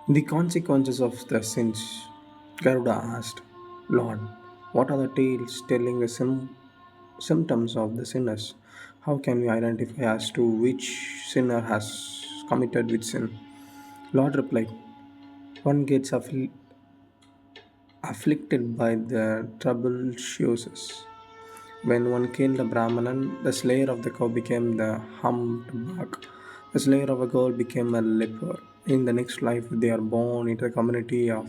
The consequences of the sins. Garuda asked, Lord, what are the tales telling the symptoms of the sinners? How can we identify as to which sinner has committed which sin? Lord replied, one gets afflicted by the trouble shoes. When one killed a Brahmanan, the slayer of the cow became the humped. The slayer of a girl became a leper. In the next life, they are born into the community of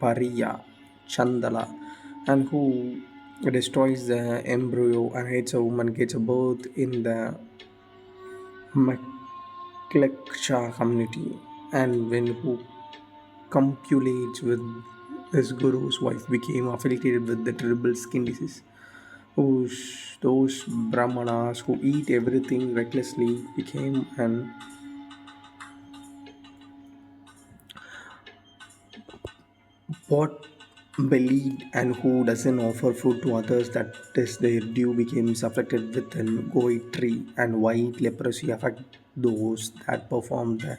Pariya, Chandala, and who destroys the embryo and hates a woman, gets a birth in the Makleksha community, and when who copulates with his guru's wife became afflicted with the terrible skin disease. Those brahmanas who eat everything recklessly became an pot bellied and who doesn't offer food to others that is their due becomes affected with an goitry and white leprosy affect those that perform the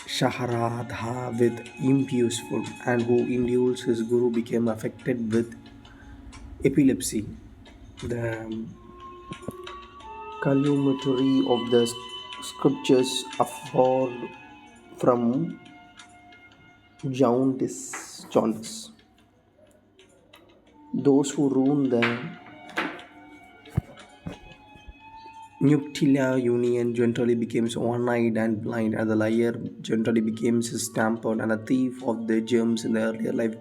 shaharadha with impious food and who induced his guru became affected with epilepsy. The calumetry of the scriptures afford from jaundice. Those who ruin the nuclear union generally becomes one-eyed and blind, and the liar generally becomes stampered, and a thief of the germs in the earlier life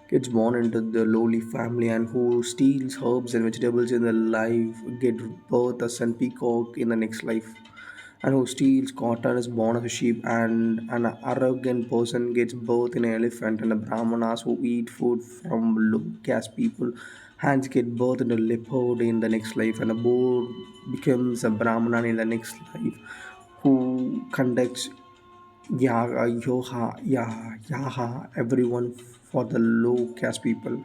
gets born into the lowly family, and who steals herbs and vegetables in the life get birth as a peacock in the next life. And who steals cotton is born as a sheep, and an arrogant person gets birth in an elephant, and the brahmanas who eat food from low caste people hands get birth in a leopard in the next life, and a bull becomes a brahmana in the next life who conducts yaha everyone for the low caste people.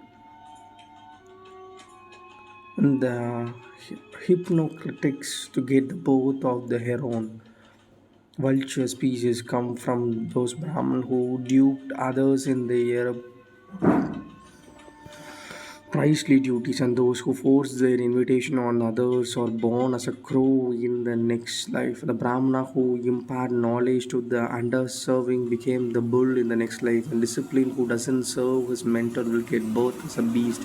And the hypnocritics to get the birth of the heron. Vulture species come from those Brahmin who duped others in their priestly duties, and those who force their invitation on others are born as a crow in the next life. The Brahmana who impart knowledge to the underserving became the bull in the next life, and discipline who doesn't serve his mentor will get birth as a beast.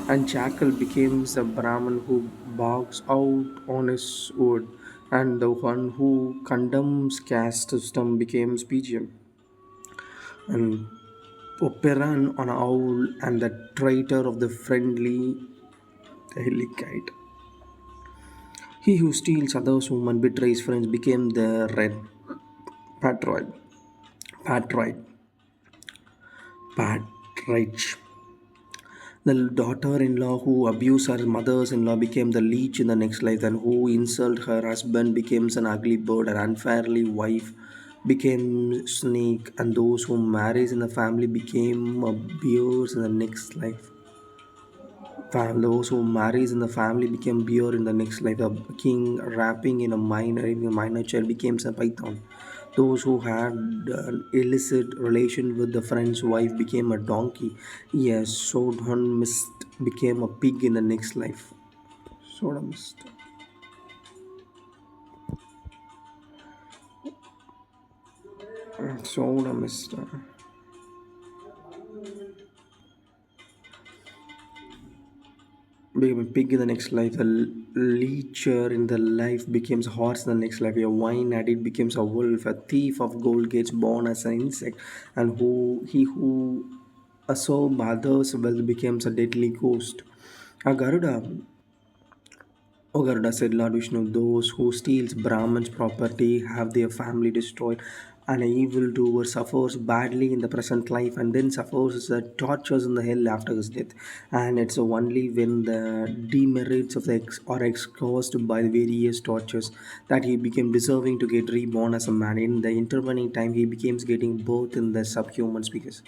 And Chakkal becomes the Brahman who barks out on his word, and the one who condemns caste system becomes pigeon. And Operan on owl and the traitor of the friendly Helicite. He who steals others' woman betrays friends became the red patroid. Patroid. Patrich. The daughter-in-law who abused her mother-in-law became the leech in the next life, and who insult her husband becomes an ugly bird, and unfairly wife became snake, and those who marries in the family became bears in the next life. Those who marries in the family became bear in the next life. A king rapping in a minor child becomes a python. Those who had an illicit relation with the friend's wife became a donkey. Yes, sodomist became a pig in the next life. Sodomist. Sodomist. Became a pig in the next life. A leecher in the life becomes a horse in the next life. A wine addict becomes a wolf. A thief of gold gets born as an insect. And who assaults others well becomes a deadly ghost. A Garuda said, Lord Vishnu, those who steals Brahman's property have their family destroyed. An evildoer suffers badly in the present life and then suffers the tortures in the hell after his death. And it's only when the demerits of the are exhausted by the various tortures that he became deserving to get reborn as a man. In the intervening time, he becomes getting both in the subhuman species.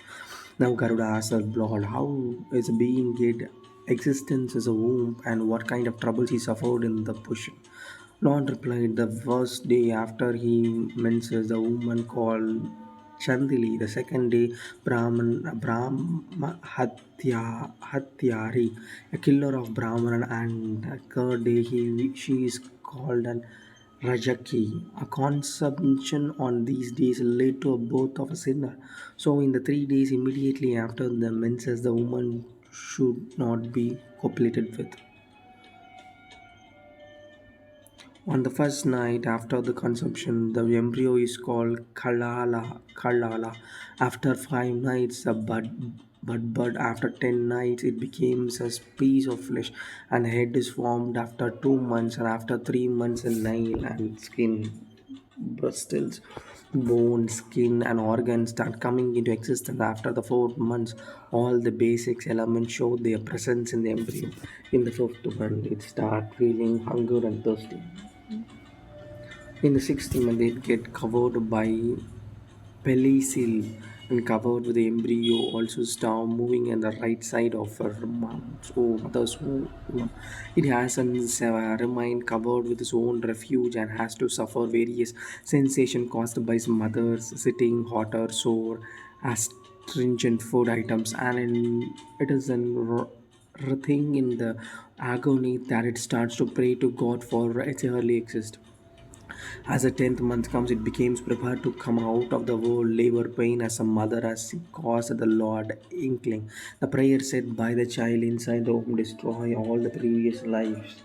Now Garuda asks the Lord, how is a being get existence as a womb and what kind of troubles he suffered in the bush? Lord replied, the first day after he menses, the woman called Chandili. The second day, Hatyari, a killer of Brahman, and the third day she is called an Rajaki. A consumption on these days led to a birth of a sinner. So, in the 3 days immediately after the menses, the woman should not be copulated with. On the first night after the consumption, the embryo is called Kalala. After 5 nights, the bud. After 10 nights, it becomes a piece of flesh, and head is formed after 2 months, and after 3 months, a nail and skin, bristles, bone, skin, and organs start coming into existence. After the 4 months, all the basic elements show their presence in the embryo. In the fifth month, it start feeling hunger and thirsty. In the sixth month, they get covered by pellicule and covered with the embryo also start moving on the right side of her mother's womb. It has remained covered with its own refuge and has to suffer various sensations caused by its mother's sitting, hotter, sore, astringent food items, and it is an thing in the agony that it starts to pray to God for its early exist. As the 10th month comes, it becomes prepared to come out of the world. Labor pain as a mother has caused the Lord inkling. The prayer said by the child inside the womb destroy all the previous lives.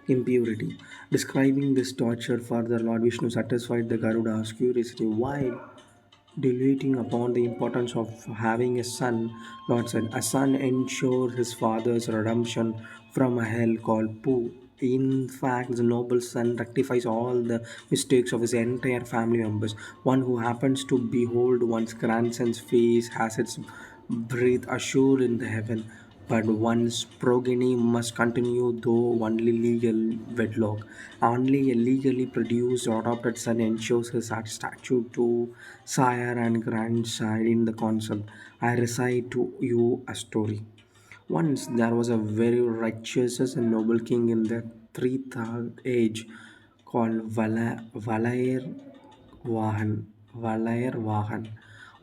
Impurity. Describing this torture further, Lord Vishnu satisfied the Garuda's curiosity. While dilating upon the importance of having a son, Lord said, a son ensures his father's redemption from a hell called Pooh. In fact, the noble son rectifies all the mistakes of his entire family members. One who happens to behold one's grandson's face has its breath assured in the heaven. But one's progeny must continue though only legal wedlock. Only a legally produced or adopted son ensures his statute to sire and grandsire in the concept. I recite to you a story. Once there was a very righteous and noble king in the 3rd age called Valair Vahan.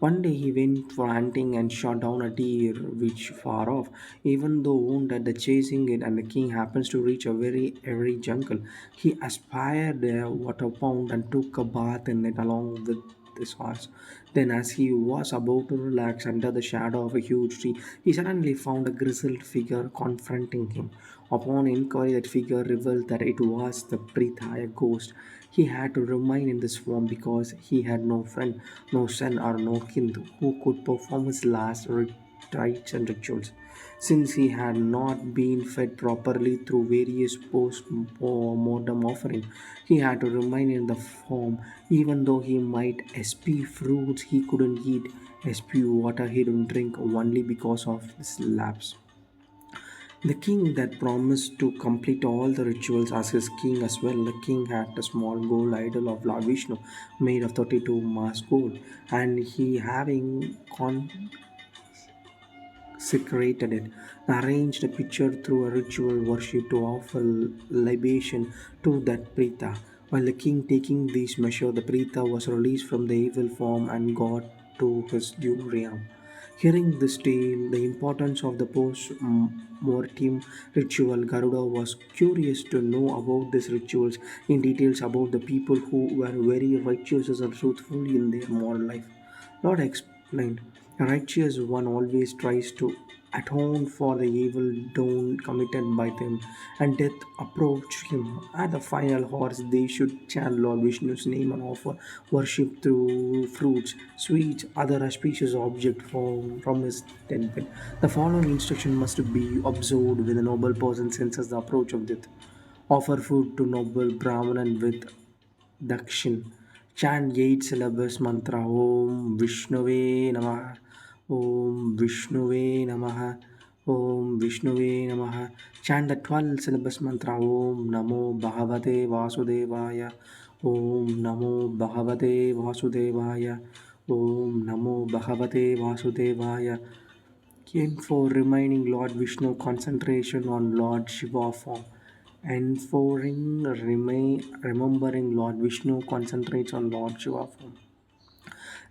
One day he went for hunting and shot down a deer which far off. Even though wounded at the chasing it and the king happens to reach a very airy jungle, he aspired a water pond and took a bath in it along with his horse. Then as he was about to relax under the shadow of a huge tree, he suddenly found a grizzled figure confronting him. Upon inquiry, that figure revealed that it was the Pritha, a ghost. He had to remain in this form because he had no friend, no son, or no kin who could perform his last rites and rituals. Since he had not been fed properly through various post-mortem offering, he had to remain in the form. Even though he might SP fruits he couldn't eat, SP water he didn't drink only because of his lapse. The king that promised to complete all the rituals as his king as well. The king had a small gold idol of Lord Vishnu made of 32 mass gold, and he having consecrated it, arranged a picture through a ritual worship to offer libation to that Prita. While the king taking these measures, the Prita was released from the evil form and got to his due realm. Hearing this tale, the importance of the post-mortem ritual, Garuda was curious to know about these rituals in details about the people who were very righteous and truthful in their moral life. Lord explained, a righteous one always tries to atone for the evil done committed by them, and death approached him. At the final horse, they should chant Lord Vishnu's name and offer worship through fruits, sweets, other auspicious objects from his temple. The following instruction must be observed when a noble person senses the approach of death. Offer food to noble Brahmanan with Dakshin. Chant 8 syllables mantra Om Vishnave Namaha. Om Vishnave Namaha. Om Vishnave Namaha. Chant the 12 syllables mantra Om Namo Bhagavate Vasudevaya. Om Namo Bhagavate Vasudevaya. Om Namo Bhagavate Vasudevaya. Aim for remaining Lord Vishnu concentration on Lord Shiva form. And for remembering Lord Vishnu concentrates on Lord Shiva form.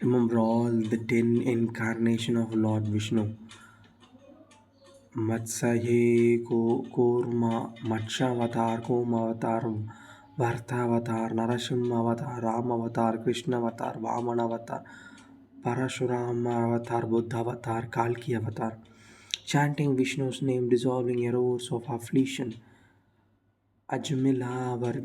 Remember all the 10 incarnation of Lord Vishnu. Matsya Kurma, Matsya Kuma Avatar, Varta Avatar, Narasimha Avatar, Ram Avatar, Krishna Avatar, Vamana Avatar, Parashurama Avatar, Buddha Avatar, Kalki Avatar. Chanting Vishnu's name, dissolving arrows of affliction. Ajmila were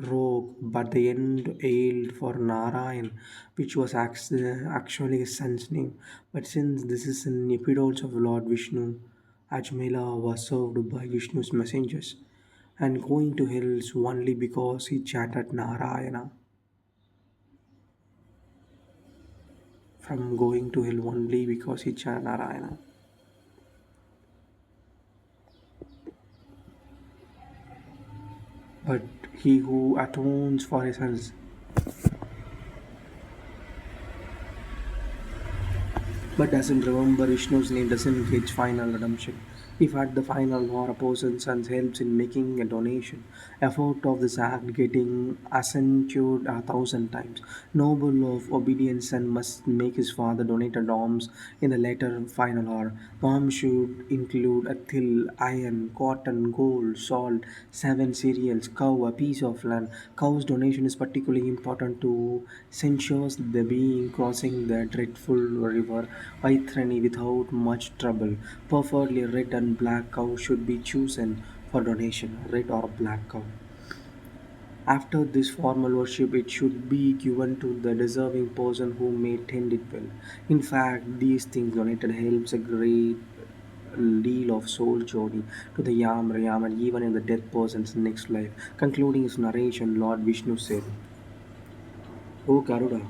rogue, but the end ailed for Narayan, which was actually his son's name. But since this is an epidote of Lord Vishnu, Ajmila was served by Vishnu's messengers and going to hell only because he chanted Narayana. From going to hell only because he chanted Narayana. But he who atones for his sins. But doesn't remember Vishnu's name doesn't get final redemption. If at the final war a person's son helps in making a donation, effort of this act getting accentuated 1,000 times. Noble of obedience son must make his father donated alms in the later final hour. Alms should include a till, iron, cotton, gold, salt, 7 cereals, cow, a piece of land. Cow's donation is particularly important to ensures the being crossing the dreadful river Vaithrani without much trouble. Preferably red and black cow should be chosen for donation, red or black cow. After this formal worship, it should be given to the deserving person who may tend it well. In fact, these things donated helps a great deal of soul journey to the Yam and even in the dead person's next life. Concluding his narration, Lord Vishnu said, O Garuda,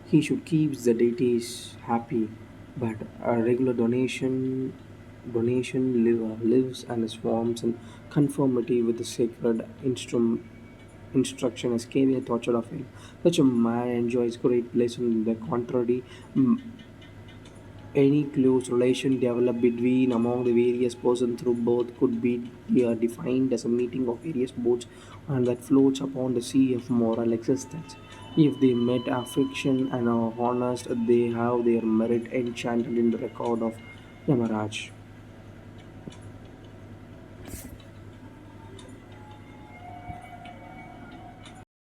he should keep the deities happy, but a regular donation lives and swarms in conformity with the sacred instruction escaping the torture of hell. Such a man enjoys great bliss in the contrary. Any close relation developed between among the various persons through birth could be defined as a meeting of various boats and that floats upon the sea of moral existence. If they met affliction and are honest, they have their merit enchanted in the record of Yamaraj.